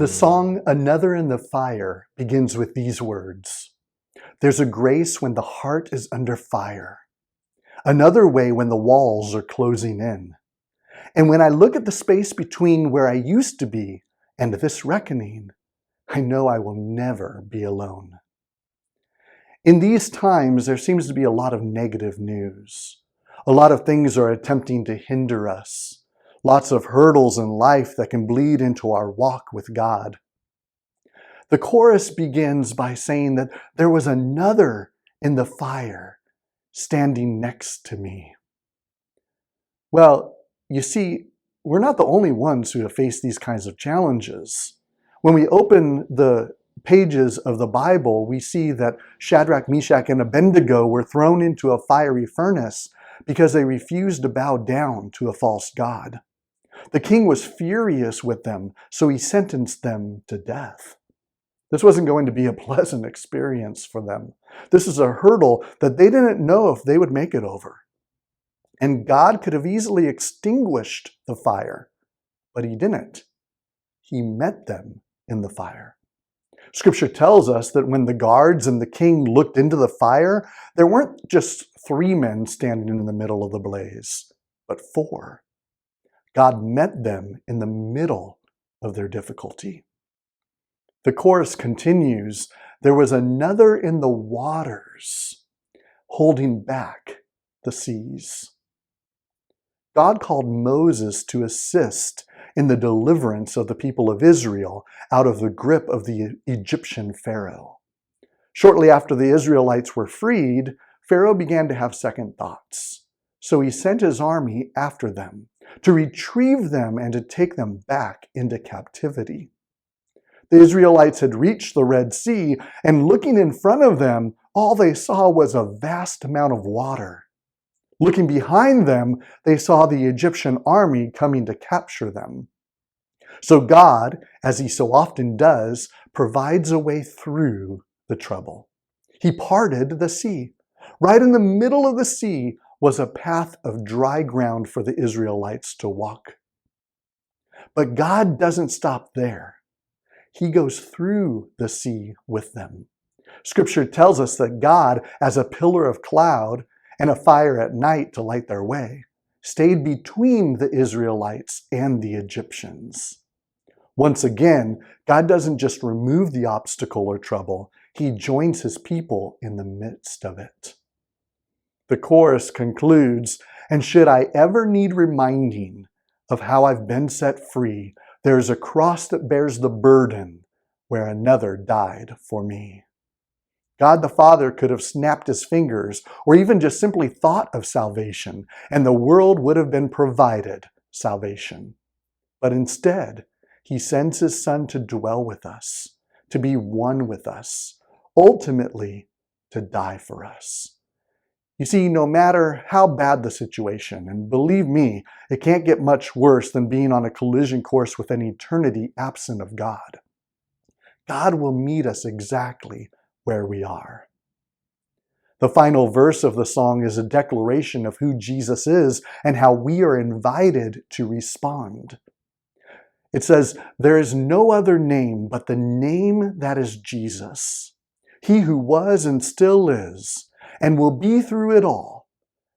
The song "Another in the Fire" begins with these words. There's a grace when the heart is under fire. Another way when the walls are closing in. And when I look at the space between where I used to be and this reckoning, I know I will never be alone. In these times, there seems to be a lot of negative news. A lot of things are attempting to hinder us. Lots of hurdles in life that can bleed into our walk with God. The chorus begins by saying that there was another in the fire standing next to me. Well, you see, we're not the only ones who have faced these kinds of challenges. When we open the pages of the Bible, we see that Shadrach, Meshach, and Abednego were thrown into a fiery furnace because they refused to bow down to a false god. The king was furious with them, so he sentenced them to death. This wasn't going to be a pleasant experience for them. This is a hurdle that they didn't know if they would make it over. And God could have easily extinguished the fire, but he didn't. He met them in the fire. Scripture tells us that when the guards and the king looked into the fire, there weren't just 3 men standing in the middle of the blaze, but 4. God met them in the middle of their difficulty. The chorus continues, there was another in the waters holding back the seas. God called Moses to assist in the deliverance of the people of Israel out of the grip of the Egyptian Pharaoh. Shortly after the Israelites were freed, Pharaoh began to have second thoughts. So he sent his army after them to retrieve them and to take them back into captivity. The Israelites had reached the Red Sea, and looking in front of them, all they saw was a vast amount of water. Looking behind them, they saw the Egyptian army coming to capture them. So God, as he so often does, provides a way through the trouble. He parted the sea. Right in the middle of the sea was a path of dry ground for the Israelites to walk. But God doesn't stop there. He goes through the sea with them. Scripture tells us that God, as a pillar of cloud and a fire at night to light their way, stayed between the Israelites and the Egyptians. Once again, God doesn't just remove the obstacle or trouble, he joins his people in the midst of it. The chorus concludes, and should I ever need reminding of how I've been set free, there's a cross that bears the burden where another died for me. God the Father could have snapped his fingers or even just simply thought of salvation, and the world would have been provided salvation. But instead, he sends his Son to dwell with us, to be one with us, ultimately to die for us. You see, no matter how bad the situation, and believe me, it can't get much worse than being on a collision course with an eternity absent of God. God will meet us exactly where we are. The final verse of the song is a declaration of who Jesus is and how we are invited to respond. It says, there is no other name but the name that is Jesus. He who was and still is, and will be through it all.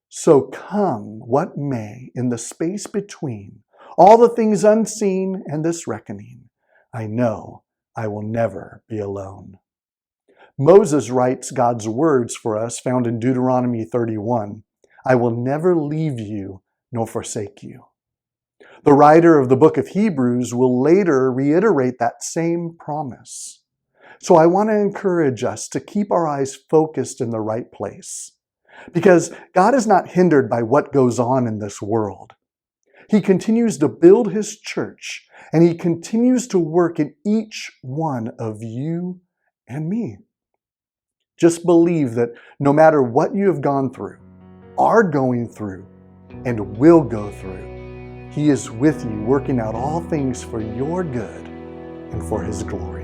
So come what may in the space between, all the things unseen and this reckoning, I know I will never be alone. Moses writes God's words for us found in Deuteronomy 31. I will never leave you nor forsake you. The writer of the book of Hebrews will later reiterate that same promise. So I want to encourage us to keep our eyes focused in the right place, because God is not hindered by what goes on in this world. He continues to build his church, and he continues to work in each one of you and me. Just believe that no matter what you have gone through, are going through, and will go through, he is with you, working out all things for your good and for his glory.